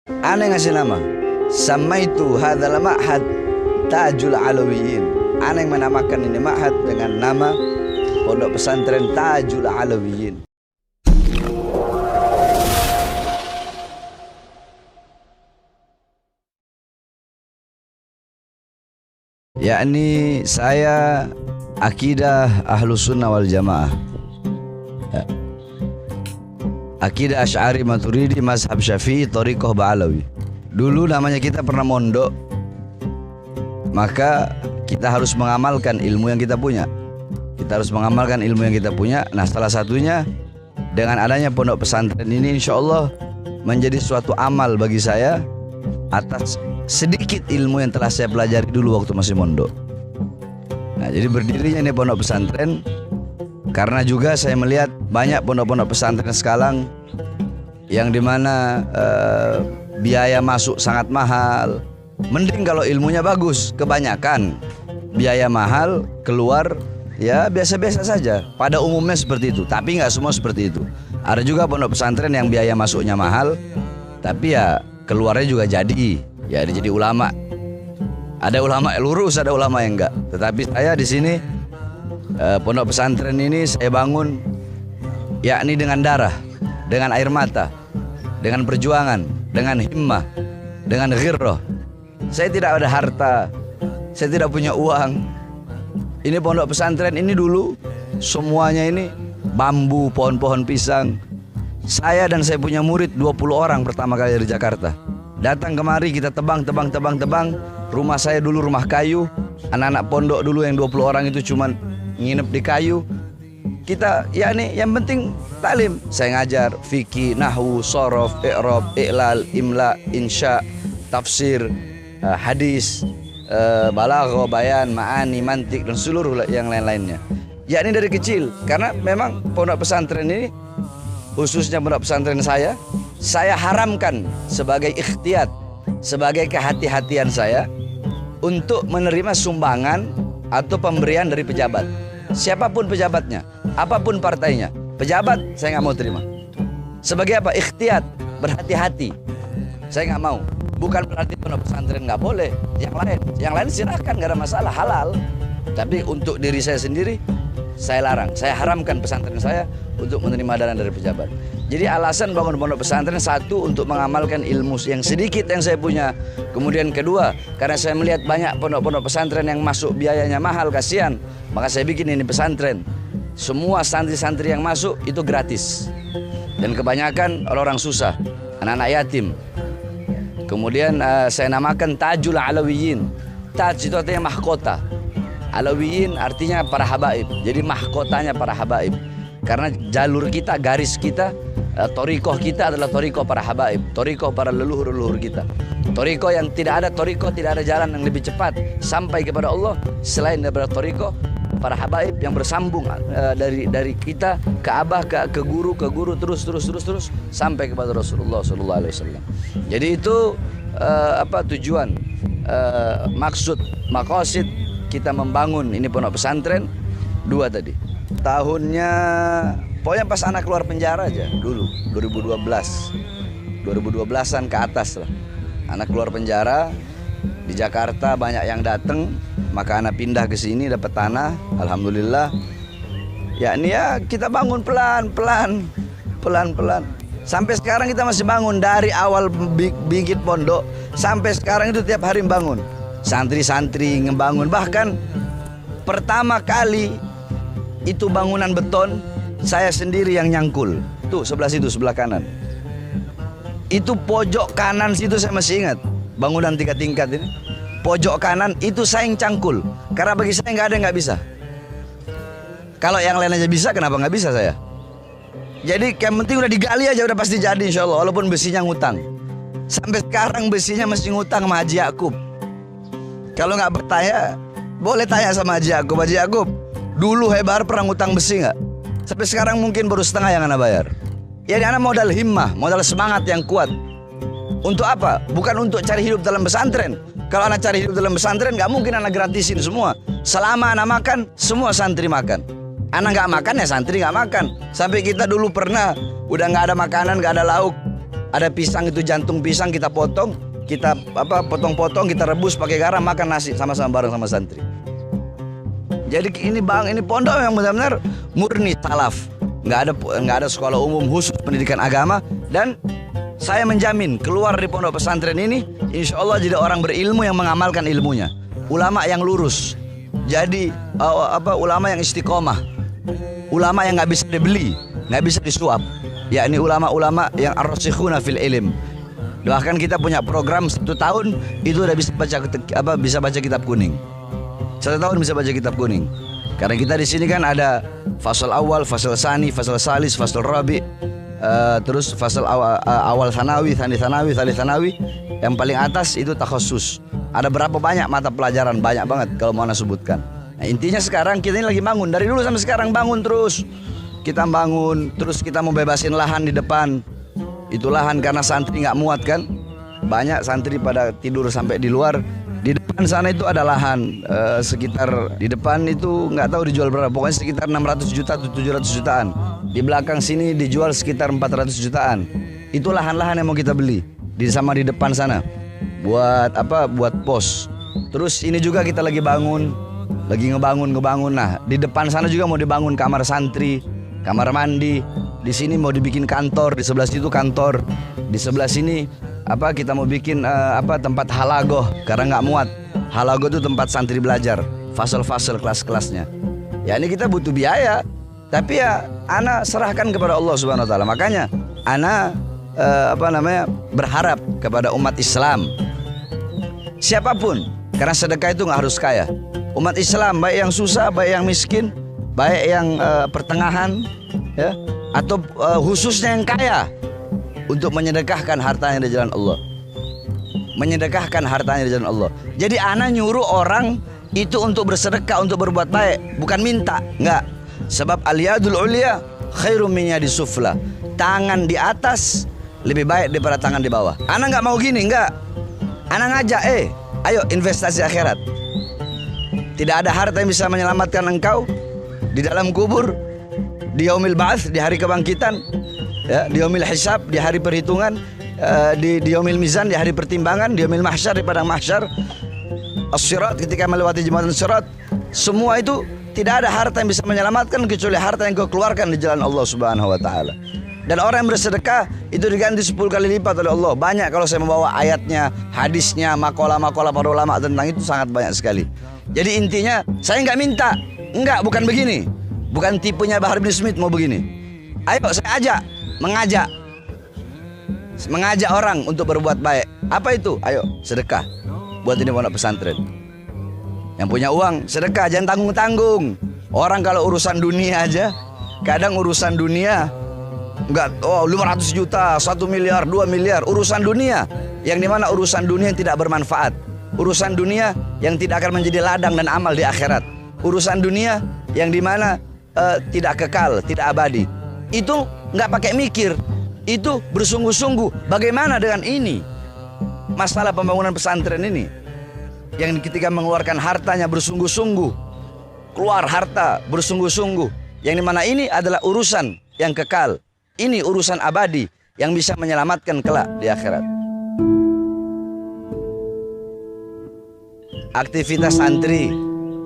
Ana ngasih nama. Samaitu hadzal ma'had Tajul Alawiyin. Ana yang menamakan ini ma'had dengan nama Pondok Pesantren Tajul Alawiyin. Yakni saya akidah Ahlus Sunnah wal Jamaah, akidah Asy'ari Maturidi, mazhab Syafi'i, thariqah Ba'alawi. Dulu namanya kita pernah mondok, maka kita harus mengamalkan ilmu yang kita punya. Kita harus mengamalkan ilmu yang kita punya. Nah, salah satunya dengan adanya pondok pesantren ini, insya Allah menjadi suatu amal bagi saya atas sedikit ilmu yang telah saya pelajari dulu waktu masih mondok. Nah, jadi berdirinya ini pondok pesantren karena juga saya melihat banyak pondok-pondok pesantren sekarang yang dimana biaya masuk sangat mahal. Mending kalau ilmunya bagus. Kebanyakan biaya mahal, keluar ya biasa-biasa saja. Pada umumnya seperti itu, tapi nggak semua seperti itu. Ada juga pondok pesantren yang biaya masuknya mahal, tapi ya keluarnya juga jadi ulama. Ada ulama lurus, ada ulama yang enggak. Tetapi saya di sini pondok pesantren ini saya bangun yakni dengan darah, dengan air mata, dengan perjuangan, dengan himmah, dengan ghirrah. Saya tidak ada harta, saya tidak punya uang. Ini pondok pesantren ini dulu semuanya ini bambu, pohon-pohon pisang. Saya dan saya punya murid 20 orang pertama kali dari Jakarta. Datang kemari kita tebang. Rumah saya dulu rumah kayu. Anak-anak pondok dulu yang 20 orang itu cuman nginep di kayu. Kita yakni yang penting taklim. Saya ngajar fikih, nahwu, shorof, i'rab, i'lal, imla, insya, tafsir, hadis, balaghah, bayan, ma'ani, mantik dan seluruh yang lain-lainnya. Yakni dari kecil, karena memang pondok pesantren ini, khususnya pondok pesantren saya haramkan sebagai ikhtiyat, sebagai kehati-hatian saya untuk menerima sumbangan atau pemberian dari pejabat. Siapapun pejabatnya, apapun partainya, pejabat saya nggak mau terima. Sebagai apa? Ikhtiyat, berhati-hati. Saya nggak mau. Bukan berarti pondok pesantren nggak boleh. Yang lain silakan, nggak ada masalah, halal. Tapi untuk diri saya sendiri, saya larang. Saya haramkan pesantren saya untuk menerima dana dari pejabat. Jadi alasan bangun pondok pesantren, satu, untuk mengamalkan ilmu yang sedikit yang saya punya. Kemudian kedua, karena saya melihat banyak pondok-pondok pesantren yang masuk biayanya mahal, kasihan. Maka saya bikin ini pesantren. Semua santri-santri yang masuk itu gratis. Dan kebanyakan orang-orang susah, anak-anak yatim. Kemudian saya namakan Tajul Alawiyin. Taj itu artinya mahkota. Alawiyin artinya para habaib. Jadi mahkotanya para habaib. Karena jalur kita, garis kita, thariqah kita adalah thariqah para habaib, thariqah para leluhur-leluhur kita. Thariqah yang tidak ada jalan yang lebih cepat sampai kepada Allah selain daripada thariqah para habaib yang bersambung dari kita ke abah, ke guru terus sampai kepada Rasulullah sallallahu alaihi wasallam. Jadi itu tujuan, maksud, maqasid kita membangun ini pondok pesantren dua tadi. Tahunnya pokoknya pas anak keluar penjara aja dulu, 2012-an ke atas lah. Anak keluar penjara di Jakarta, banyak yang datang, maka anak pindah ke sini dapat tanah, alhamdulillah. Yakni ya kita bangun pelan-pelan. Sampai sekarang kita masih bangun, dari awal bikin pondok sampai sekarang itu tiap hari bangun. Santri-santri ngebangun, bahkan pertama kali itu bangunan beton saya sendiri yang nyangkul. Tuh sebelah situ, sebelah kanan. Itu pojok kanan situ saya masih ingat. Bangunan 3 tingkat ini. Pojok kanan itu saya yang cangkul. Karena bagi saya nggak ada yang nggak bisa. Kalau yang lain aja bisa, kenapa nggak bisa saya? Jadi yang penting udah digali aja udah pasti jadi insya Allah. Walaupun besinya ngutang. Sampai sekarang besinya masih ngutang sama Haji Yakub. Kalau nggak bertanya, boleh tanya sama Haji Yakub. Haji Yakub, dulu Hebar pernah ngutang besi nggak? Sampai sekarang mungkin baru setengah yang Anda bayar. Ya ini Anda modal himmah, modal semangat yang kuat. Untuk apa? Bukan untuk cari hidup dalam pesantren. Kalau Anda cari hidup dalam pesantren, nggak mungkin Anda gratisin semua. Selama Anda makan, semua santri makan. Anda nggak makan ya santri nggak makan. Sampai kita dulu pernah udah nggak ada makanan, nggak ada lauk. Ada pisang itu, jantung pisang kita potong, kita potong-potong, kita rebus pakai garam, makan nasi sama-sama bareng sama santri. Jadi ini pondok yang benar-benar murni salaf. Nggak ada sekolah umum khusus pendidikan agama. Dan saya menjamin keluar di pondok pesantren ini, insya Allah jadi orang berilmu yang mengamalkan ilmunya. Ulama yang lurus. Jadi ulama yang istiqomah. Ulama yang nggak bisa dibeli, nggak bisa disuap. Yakni ulama-ulama yang ar-rasikhuna fil ilm. Bahkan kita punya program 1 tahun itu udah bisa baca kitab kuning. 1 tahun bisa baca kitab kuning. Karena kita di sini kan ada fasal awal, fasal sani, fasal salis, fasal rabi, terus fasal awal sanawi, tsani sanawi, tsalits sanawi. Yang paling atas itu takhasus. Ada berapa banyak mata pelajaran, banyak banget kalau mau ana sebutkan. Nah, intinya sekarang kita ini lagi bangun, dari dulu sampai sekarang bangun terus. Kita bangun, terus kita mau bebasin lahan di depan. Itu lahan karena santri nggak muat kan. Banyak santri pada tidur sampai di luar. Di depan sana itu ada lahan sekitar, di depan itu nggak tahu dijual berapa. Pokoknya sekitar 600 juta atau 700 jutaan. Di belakang sini dijual sekitar 400 jutaan. Itu lahan-lahan yang mau kita beli. Di depan sana. Buat Buat pos. Terus ini juga kita lagi bangun. Lagi ngebangun. Nah, di depan sana juga mau dibangun kamar santri, kamar mandi. Di sini mau dibikin kantor, di sebelah situ kantor. Di sebelah sini kita mau bikin tempat halagoh karena nggak muat. Halagoh itu tempat santri belajar, fasal-fasal kelas-kelasnya. Ya ini kita butuh biaya, tapi ya ana serahkan kepada Allah Subhanahu wa taala. Makanya ana berharap kepada umat Islam. Siapapun, karena sedekah itu nggak harus kaya. Umat Islam baik yang susah, baik yang miskin, baik yang pertengahan, ya, atau khususnya yang kaya, untuk menyedekahkan hartanya di jalan Allah. Menyedekahkan hartanya di jalan Allah. Jadi ana nyuruh orang itu untuk bersedekah, untuk berbuat baik, bukan minta, enggak. Sebab al-yadul ulya khairum min yadis sufla. Tangan di atas lebih baik daripada tangan di bawah. Ana enggak mau gini, enggak. Ana ngajak, ayo investasi akhirat. Tidak ada harta yang bisa menyelamatkan engkau di dalam kubur, di yaumil ba'ats, di hari kebangkitan, ya, di yaumil hisab, di hari perhitungan, di yaumil mizan, di hari pertimbangan, di yaumil mahsyar, di padang mahsyar, as-sirat, ketika melewati jembatan sirat. Semua itu tidak ada harta yang bisa menyelamatkan kecuali harta yang kau keluarkan di jalan Allah Subhanahu wa taala. Dan orang yang bersedekah itu diganti 10 kali lipat oleh Allah. Banyak kalau saya membawa ayatnya, hadisnya, makalah-makalah para ulama tentang itu sangat banyak sekali. Jadi intinya saya nggak minta, bukan begini, bukan tipenya Bahar bin Smith mau begini. Ayo saya mengajak orang untuk berbuat baik. Apa itu? Ayo sedekah buat ini pondok pesantren. Yang punya uang sedekah, jangan tanggung-tanggung. Orang kalau urusan dunia aja, kadang urusan dunia enggak, 500 juta, 1 miliar, 2 miliar, urusan dunia yang dimana urusan dunia yang tidak bermanfaat, urusan dunia yang tidak akan menjadi ladang dan amal di akhirat, urusan dunia yang dimana tidak kekal, tidak abadi. Itu nggak pakai mikir, itu bersungguh-sungguh. Bagaimana dengan ini? Masalah pembangunan pesantren ini, yang ketika mengeluarkan hartanya bersungguh-sungguh, keluar harta bersungguh-sungguh, yang dimana ini adalah urusan yang kekal. Ini urusan abadi yang bisa menyelamatkan kelak di akhirat. Aktivitas santri,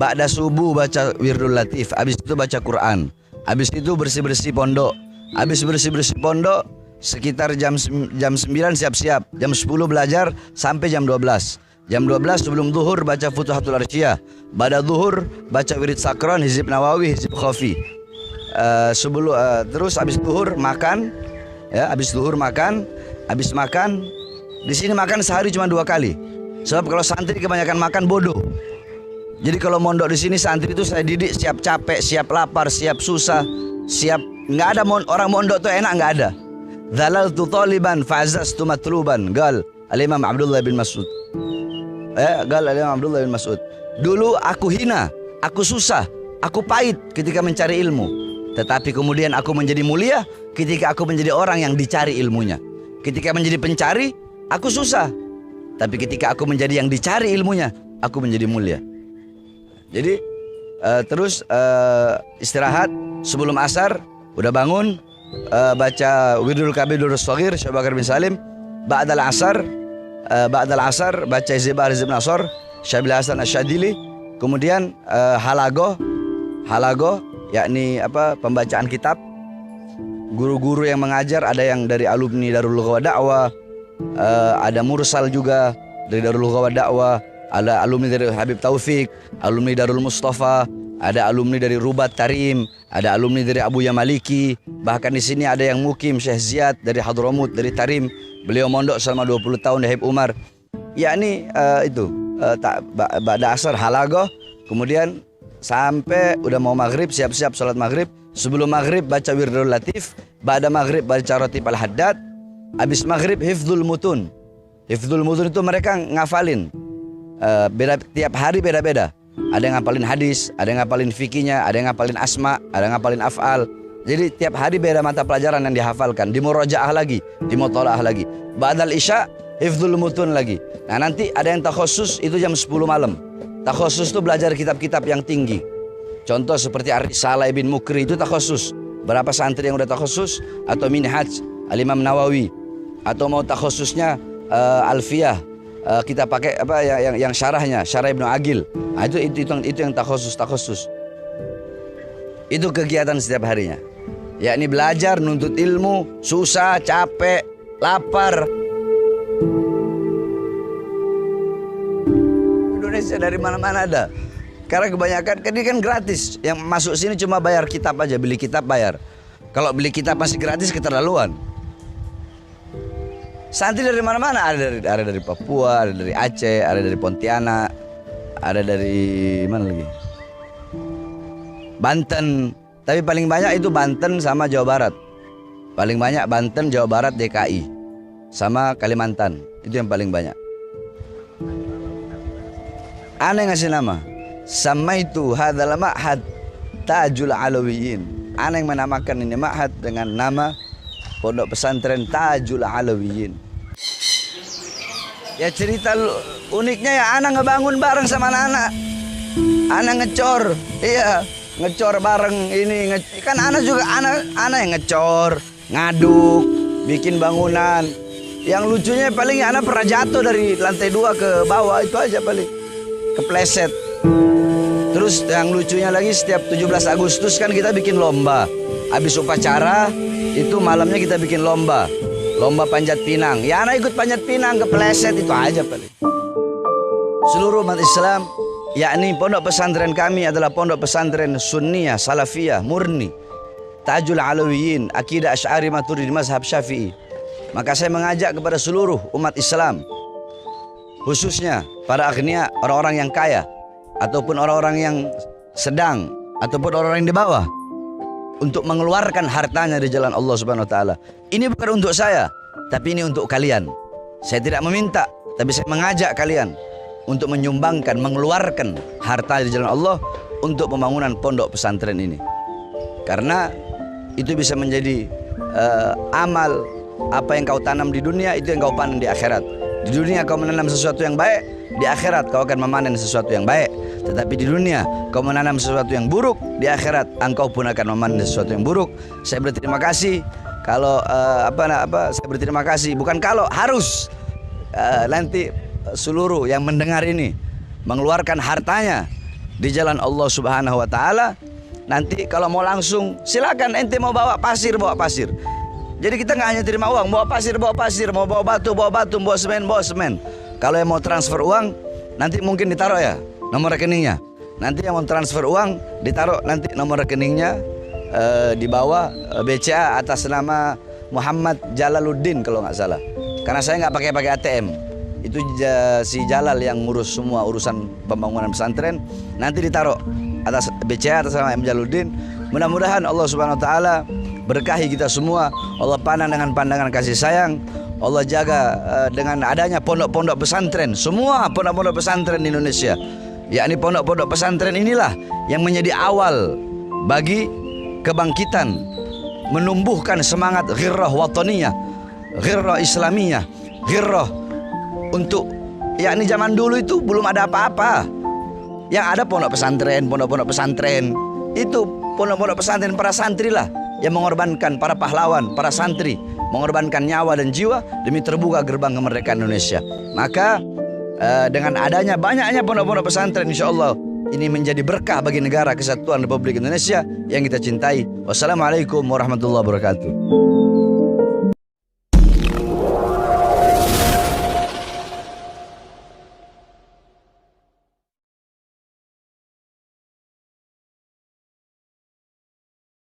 ba'da subuh baca wirdul latif, habis itu baca Quran, habis itu bersih-bersih pondok, habis bersih-bersih pondok sekitar jam 9 siap-siap, jam 10 belajar sampai jam 12. Jam 12 sebelum zuhur baca Futuhatul Arsyiyah, ba'da zuhur baca wirid sakron, hizib nawawi, hizib khafi. Terus habis zuhur makan, ya, habis zuhur makan, habis makan di sini makan sehari cuma 2 kali. Sebab kalau santri kebanyakan makan bodoh. Jadi kalau mondok di sini santri itu saya didik siap capek, siap lapar, siap susah, siap nggak ada orang mondok tuh enak nggak ada. Dhalaltu taliban fa'azaztu matluban, gal Al-Imam Abdullah bin Mas'ud. Gal Al-Imam Abdullah bin Mas'ud. Dulu aku hina, aku susah, aku pahit ketika mencari ilmu. Tetapi kemudian aku menjadi mulia ketika aku menjadi orang yang dicari ilmunya. Ketika menjadi pencari, aku susah. Tapi ketika aku menjadi yang dicari ilmunya, aku menjadi mulia. Jadi terus istirahat sebelum asar, udah bangun, baca Wirdul Kabirul Shaghir Syekh Bakar bin Salim. Ba'dal asar baca Hizbul Hizb Nasr Syabil Hasan Asyadili. Kemudian halago yakni pembacaan kitab. Guru-guru yang mengajar ada yang dari alumni Darul Lughah Dakwah, ada mursal juga dari Darul Lughah Dakwah, ada alumni dari Habib Taufik, alumni Darul Mustafa, ada alumni dari Rubat Tarim, ada alumni dari Abu Yamaliki. Bahkan di sini ada yang mukim Syekh Ziyad dari Hadramut, dari Tarim. Beliau mondok selama 20 tahun di Habib Umar. Yakni ba'da asar halagoh, kemudian sampai udah mau maghrib, siap-siap sholat maghrib. Sebelum maghrib baca Wirdul Latif, ba'da maghrib baca Ratib Al-Haddad, habis maghrib Hifdzul Mutun. Hifdzul Mutun itu mereka ngafalin, tiap hari beda-beda. Ada yang ngapalin hadis, ada yang ngapalin fikihnya, ada yang ngapalin asma, ada yang ngapalin af'al. Jadi tiap hari beda mata pelajaran yang dihafalkan, dimurajaah lagi, dimutolaah lagi. Ba'dal Isya Hifdzul Mutun lagi. Nah nanti ada yang takhusus itu jam 10 malam. Takhusus itu belajar kitab-kitab yang tinggi. Contoh seperti Ar-Risalah Ibn Mukri itu takhusus. Berapa santri yang udah takhusus? Atau Minhaj Al-Imam Nawawi. Atau mau takhususnya Alfiyah, kita pakai yang syarahnya, Syarah Ibnu Agil. Nah, itu yang takhusus. Itu kegiatan setiap harinya. Yakni belajar, nuntut ilmu, susah, capek, lapar. Indonesia dari mana-mana ada. Karena kebanyakan ini kan gratis. Yang masuk sini cuma bayar kitab aja, beli kitab bayar. Kalau beli kitab masih gratis keterlaluan. Santri dari mana-mana, ada dari Papua, ada dari Aceh, ada dari Pontianak, ada dari mana lagi? Banten. Tapi paling banyak itu Banten sama Jawa Barat. Paling banyak Banten, Jawa Barat, DKI sama Kalimantan. Itu yang paling banyak. Aneh ngasih nama. Samaitu hadzal ma'had Tajul Alawiyin. Ana yang menamakan ini ma'had dengan nama Pondok Pesantren Tajul Alawiyin. Ya cerita uniknya ya, ana ngebangun bareng sama anak-anak. Ana ngecor, iya ngecor bareng ini. Kan ana juga ana yang ngecor, ngaduk, bikin bangunan. Yang lucunya paling ana pernah jatuh dari lantai 2 ke bawah, itu aja paling kepleset. Terus yang lucunya lagi setiap 17 Agustus kan kita bikin lomba. Habis upacara itu malamnya kita bikin lomba panjat pinang. Ya anak ikut panjat pinang, kepleset, itu aja paling. Seluruh umat Islam, yakni pondok pesantren kami adalah pondok pesantren Sunniyah, Salafiyah, murni, Tajul Alawiyin, akidah Asy'ari Maturidi, mazhab Syafi'i. Maka saya mengajak kepada seluruh umat Islam, khususnya para agniya, orang-orang yang kaya, ataupun orang-orang yang sedang, ataupun orang-orang yang di bawah, untuk mengeluarkan hartanya di jalan Allah Subhanahu wa taala. Ini bukan untuk saya, tapi ini untuk kalian. Saya tidak meminta, tapi saya mengajak kalian untuk menyumbangkan, mengeluarkan harta di jalan Allah untuk pembangunan pondok pesantren ini. Karena itu bisa menjadi amal. Apa yang kau tanam di dunia, itu yang kau panen di akhirat. Di dunia kau menanam sesuatu yang baik, di akhirat kau akan memanen sesuatu yang baik. Tetapi di dunia kau menanam sesuatu yang buruk, di akhirat engkau pun akan memanen sesuatu yang buruk. Saya berterima kasih kalau saya berterima kasih, bukan kalau, harus nanti seluruh yang mendengar ini mengeluarkan hartanya di jalan Allah Subhanahu wa taala. Nanti kalau mau langsung silakan, ente mau bawa pasir, bawa pasir. Jadi kita nggak hanya terima uang, bawa pasir, mau bawa batu, bawa semen. Kalau yang mau transfer uang, nanti mungkin ditaruh ya nomor rekeningnya. Nanti yang mau transfer uang ditaruh nanti nomor rekeningnya di bawah BCA atas nama Muhammad Jalaluddin kalau nggak salah. Karena saya nggak pakai ATM. Itu si Jalal yang ngurus semua urusan pembangunan pesantren. Nanti ditaruh atas BCA atas nama M Jalaluddin. Mudah-mudahan Allah Subhanahu wa taala berkahi kita semua. Allah pandang dengan pandangan kasih sayang. Allah jaga dengan adanya pondok-pondok pesantren, semua pondok-pondok pesantren di Indonesia. Yakni pondok-pondok pesantren inilah yang menjadi awal bagi kebangkitan, menumbuhkan semangat ghirrah wataniyah, ghirrah islamiyah, ghirrah untuk, yakni zaman dulu itu belum ada apa-apa. Yang ada pondok pesantren itu pondok-pondok pesantren para santri lah yang mengorbankan para pahlawan, para santri, mengorbankan nyawa dan jiwa demi terbuka gerbang kemerdekaan Indonesia. Maka dengan adanya banyaknya pondok-pondok pesantren, insya Allah ini menjadi berkah bagi negara kesatuan Republik Indonesia yang kita cintai. Wassalamualaikum warahmatullahi wabarakatuh.